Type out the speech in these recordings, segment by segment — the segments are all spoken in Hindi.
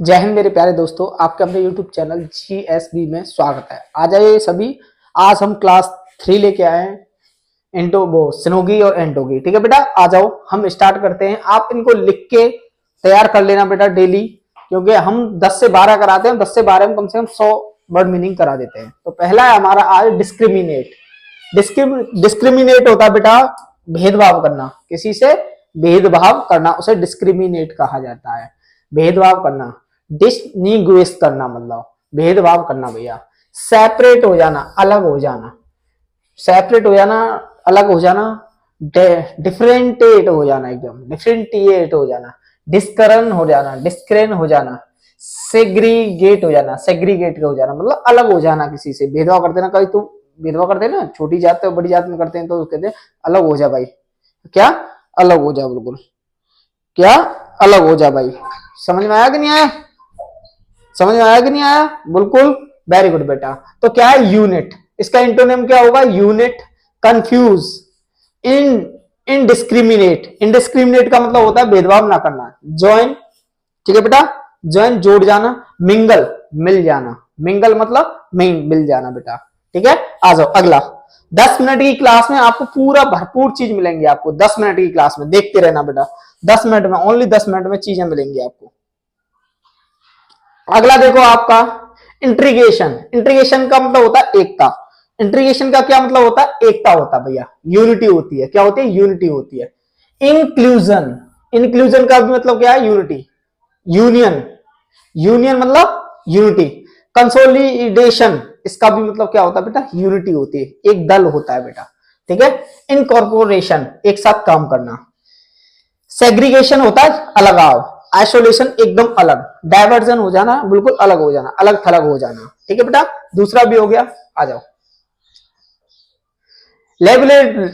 जय हिंद मेरे प्यारे दोस्तों, आपके अपने YouTube चैनल GSB में स्वागत है। आ जाइए सभी। आज हम क्लास 3 लेके आए हैं, इंटो वो सिनोगी और एंटोगी। ठीक है बेटा, आ जाओ हम स्टार्ट करते हैं। आप इनको लिख के तैयार कर लेना बेटा डेली, क्योंकि हम 10 से 12 कराते हैं। 10 से 12 में कम से कम 100 वर्ड मीनिंग करा देते हैं। तो पहला है हमारा आज डिस्क्रिमिनेट। डिस्क्रिमिनेट होता है बेटा भेदभाव करना, किसी से भेदभाव करना उसे डिस्क्रिमिनेट कहा जाता है। भेदभाव करना, डिसनिग्विश करना मतलब भेदभाव करना भैया। सेपरेट हो जाना, अलग हो जाना, सेपरेट हो जाना, अलग हो जाना, डिफरेंटिएट हो जाना, एकदम डिफरेंटिएट हो जाना, डिस्करन हो जाना, डिस्क्रेन हो जाना, सेग्रीगेट हो जाना, सेग्रीगेट हो जाना मतलब अलग हो जाना, किसी से भेदभाव करते ना। कभी तू भेदभाव करते ना, छोटी जात और बड़ी जात में करते हैं तो कहते हैं अलग हो जा भाई। क्या अलग हो जा, बिल्कुल क्या अलग हो जा भाई। समझ में आया कि नहीं आया? समझ में आया कि नहीं आया? बिल्कुल वेरी गुड बेटा। तो क्या है यूनिट, इसका इंटोनेम क्या होगा? यूनिट, कंफ्यूज, इन इनडिस्क्रिमिनेट। इनडिस्क्रिमिनेट का मतलब होता है भेदभाव ना करना। ज्वाइन, ठीक है बेटा, ज्वाइन जोड़ जाना, मिंगल मिल जाना, मिंगल मतलब मिल जाना बेटा। ठीक है, आ जाओ अगला। 10 मिनट की क्लास में आपको पूरा भरपूर चीज मिलेंगी। आपको 10 मिनट की क्लास में देखते रहना बेटा। 10 मिनट में, ओनली 10 मिनट में चीजें मिलेंगी आपको। अगला देखो आपका इंट्रीगेशन। इंट्रीगेशन का मतलब होता है एकता। इंट्रीगेशन का क्या मतलब होता है? एकता होता है भैया, यूनिटी होती है। क्या होती है? यूनिटी होती है। इंक्लूजन, इंक्लूजन का भी मतलब क्या है? यूनिटी। यूनियन, यूनियन मतलब यूनिटी। कंसोलिडेशन, इसका भी मतलब क्या होता है बेटा? यूनिटी होती है, एक दल होता है बेटा। ठीक है। इनकॉर्पोरेशन, एक साथ काम करना। सेग्रीगेशन होता है अलगाव, आइसोलेशन एकदम अलग, डाइवर्जन हो जाना, बिल्कुल अलग हो जाना, अलग थलग हो जाना। ठीक है बेटा, दूसरा भी हो गया। आ जाओ। लाइबिलिटी,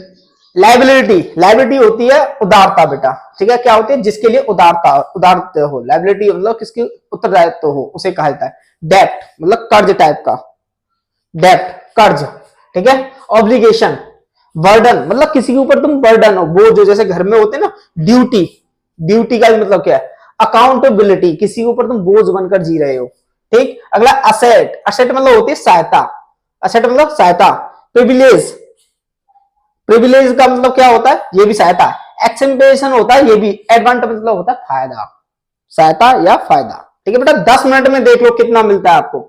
लाइबिलिटी, लाइबिलिटी होती है उदारता बेटा। ठीक है, क्या होती है? जिसके लिए उदारता, उदारता हो। लाइबिलिटी मतलब किसकी उत्तरदायित्व हो, उसे कहा जाता है। डेप्ट मतलब कर्ज टाइप का, डेप्ट कर्ज। ठीक है। ऑब्लिगेशन, बर्डन मतलब किसी के ऊपर तुम बर्डन हो, बोझ हो, जैसे घर में होते ना। ड्यूटी, ड्यूटी का भी मतलब क्या है? अकाउंटेबिलिटी, किसी के ऊपर तुम बोझ बनकर जी रहे हो। ठीक। अगला असेट, असेट मतलब होती है सहायता, असेट मतलब सहायता। प्रिविलेज, प्रिविलेज का मतलब क्या होता है? ये भी सहायता है। एक्सेंटेशन होता है, ये भी एडवांटेज मतलब होता है फायदा, सहायता या फायदा। ठीक है बेटा, 10 मिनट में देख लो कितना मिलता है आपको।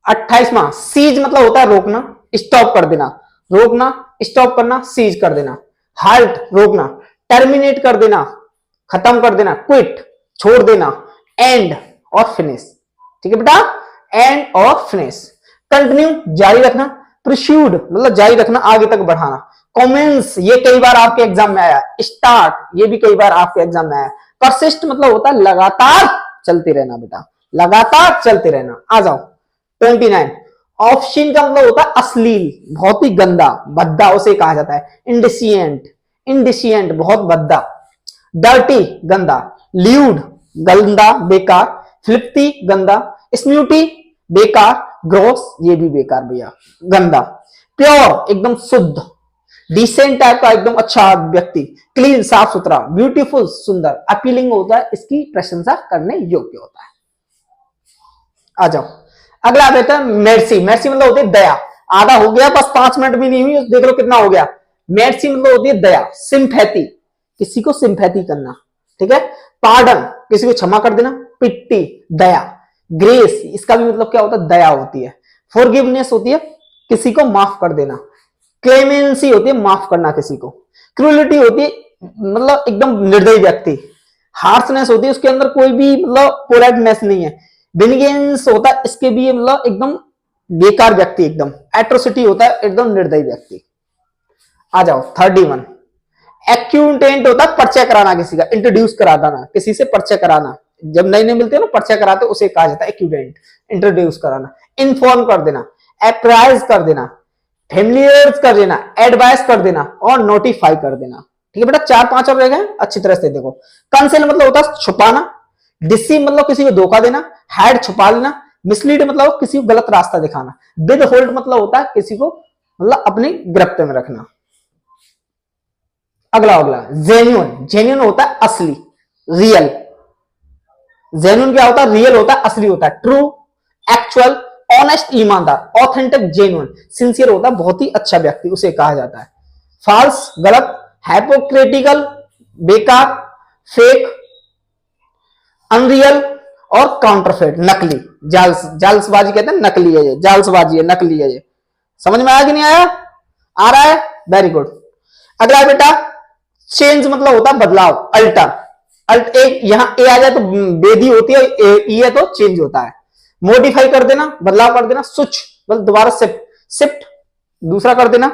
28वां सीज मतलब होता है रोकना, स्टॉप कर देना, रोकना, स्टॉप करना, सीज कर देना। हाल्ट रोकना, टर्मिनेट कर देना, खत्म कर देना, क्विट छोड़ देना, एंड और फिनिश। ठीक है बेटा, एंड और फिनिश। कंटिन्यू जारी रखना, प्रस्यूड मतलब जारी रखना, आगे तक बढ़ाना। कॉमेंस, ये कई बार आपके एग्जाम में आया। स्टार्ट, ये भी कई बार आपके एग्जाम में आया। परसिस्ट मतलब होता है लगातार चलते रहना बेटा, लगातार चलते रहना। आ जाओ 29। ऑप्शन का मतलब होता है अश्लील, बहुत ही गंदा, भद्दा उसे कहा जाता है। इंडिसियंट, इंडिसियंट बहुत भद्दा। डर्टी गंदा, ल्यूड गंदा बेकार, फ्लिप्टी गंदा, स्म्यूटी बेकार, ग्रोस ये भी बेकार भैया, गंदा। प्योर एकदम शुद्ध, डिसेंट टाइप का एकदम अच्छा व्यक्ति, क्लीन साफ सुथरा, ब्यूटीफुल सुंदर, अपीलिंग होता है, इसकी प्रशंसा करने योग्य होता है। आ जाओ अगला बेटा मेर्सी। मेर्सी मतलब होती है दया। आधा हो गया, बस 5 मिनट भी नहीं हुई, देख लो कितना हो गया। मेर्सी मतलब होती है दया। सिंपैथी, किसी को सिंपैथी करना। ठीक है। पार्डन, किसी को क्षमा कर देना। पिट्टी दया। ग्रेस, इसका भी मतलब क्या होता है? दया होती है। फॉरगिवनेस होती है किसी को माफ कर देना। क्लेमेंसी होती है माफ करना किसी को। क्रूलिटी होती है मतलब एकदम निर्दयी व्यक्ति। हार्शनेस होती है उसके अंदर कोई भी मतलब पोलाइटनेस नहीं है। बेनिगेंस होता है इसके भी मतलब एकदम बेकार व्यक्ति, एकदम। एट्रोसिटी होता है एकदम निर्दयी व्यक्ति। आ जाओ 31। एक्यूटेंट होता है परिचय कराना किसी का, इंट्रोड्यूस कराना, किसी से परिचय कराना। जब नए नए मिलते हैं ना परिचय कराते, उसे कहा जाता है एक्यूटेंट, इंट्रोड्यूस कराना। इन्फॉर्म कर देना, अप्राइज कर देना, फेमिलियर कर देना, एडवाइस कर देना और नोटिफाई कर देना। ठीक है बेटा, 4-5 और रह गए, अच्छी तरह से देखो। कंसेल मतलब होता है छुपाना। डिसीव मतलब किसी को धोखा देना, हाइड छुपा लेना। मिसलीड मतलब किसी को गलत रास्ता दिखाना। विद होल्ड मतलब होता है किसी को मतलब अपनी गिरफ्त में रखना। अगला अगला जेन्युइन, जेन्युइन होता है असली, रियल, जेन्युइन क्या होता है? रियल होता है, असली होता है, ट्रू, एक्चुअल, ऑनेस्ट ईमानदार, ऑथेंटिक, जेन्युइन, सिंसियर होता है, बहुत ही अच्छा व्यक्ति, उसे कहा जाता है। फॉल्स गलत, हाइपोक्रिटिकल बेकार, फेक, अनरियल और काउंटरफेट नकली, जालसबाजी कहते हैं, नकली है ये, जालसबाजी है, नकली है ये। समझ में आया कि नहीं आया? आ रहा है, वेरी गुड। अगला है बेटा चेंज, मतलब होता है बदलाव, अल्टर। अल्ट एक यहां ए आ जाए तो बेदी होती है, ई है तो चेंज होता है। मॉडिफाई कर देना, बदलाव कर देना। स्विच मतलब दोबारा शिफ्ट, शिफ्ट दूसरा कर देना।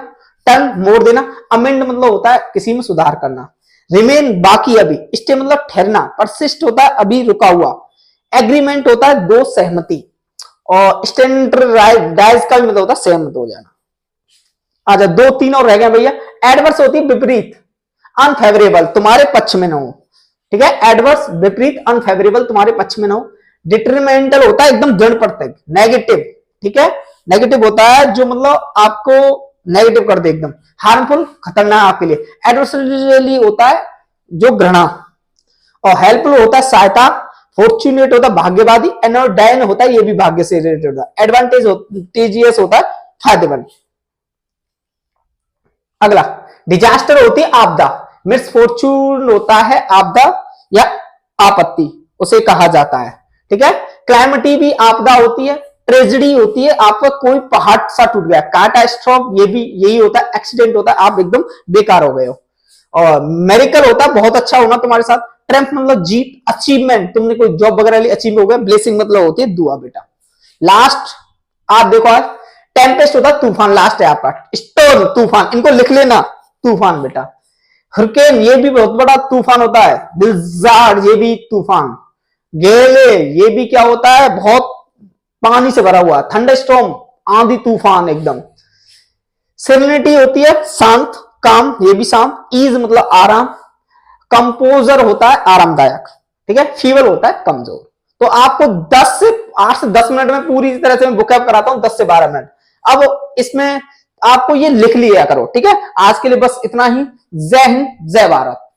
टर्न मोड़ देना। अमेंड मतलब होता है किसी में सुधार करना। रिमेन बाकी अभी। स्टे मतलब ठहरना। परसिस्ट होता है अभी रुका हुआ। एग्रीमेंट होता है दो सहमति। और स्टैंडर्डाइज का भी मतलब होता है सहमत हो जाना। अच्छा दो तीन और रह गए भैया। एडवर्स होती है विपरीत, अनफेवरेबल, तुम्हारे पक्ष में ना हो। ठीक है, एडवर्स विपरीत, अनफेवरेबल तुम्हारे पक्ष में ना हो। डिटरमिनेंटल होता है एकदम दृढ़ प्रत्यय, नेगेटिव। ठीक है, नेगेटिव होता है जो मतलब आपको नेगेटिव कर दे एकदम। हार्मफुल खतरनाक आपके लिए। एडवर्सरी होता है जो घृणा। और हेल्पफुल होता है सहायता। फॉर्चुनेट होता है भाग्यवादी। एनोडाइन होता है ये भी भाग्य से रिलेटेड होता है। एडवांटेजियस होता है फायदेमंद। अगला डिजास्टर होती है आपदा। मिसफॉर्चून होता है आपदा या आपत्ति, उसे कहा जाता है। ठीक है, क्लाइमेटी भी आपदा होती है। ट्रेजेडी होती है आपका कोई पहाड़ सा टूट गया। कैटास्ट्रोफ ये भी यही होता है, एक्सीडेंट होता है, आप एकदम बेकार हो गए हो। और मेरिकल होता है बहुत अच्छा होना तुम्हारे साथ। ट्रम्प मतलब जीत। अचीवमेंट तुमने कोई जॉब वगैरह ली, अचीव हो गया। ब्लेसिंग मतलब होती है दुआ बेटा। लास्ट आप देखो आज टेम्पेस्ट होता है तूफान, लास्ट है आपका। स्टॉर्म तूफान, इनको लिख लेना, तूफान बेटा। हरिकेन ये भी बहुत बड़ा तूफान होता है। बिल्जार्ड ये भी तूफान। गेले ये भी क्या होता है? बहुत पानी से भरा हुआ। थंडरस्टॉर्म आंधी तूफान एकदम। सेरेनिटी होती है शांत, काम ये भी शांत। ईज मतलब आराम। कंपोजर होता है आरामदायक। ठीक है, फीवर होता है कमजोर। तो आपको 8 से 10 मिनट में पूरी तरह से मैं बुकअप कराता हूं, 10 से 12 मिनट। अब इसमें आपको ये लिख लिया करो। ठीक है, आज के लिए बस इतना ही। जय हिंद, जय भारत।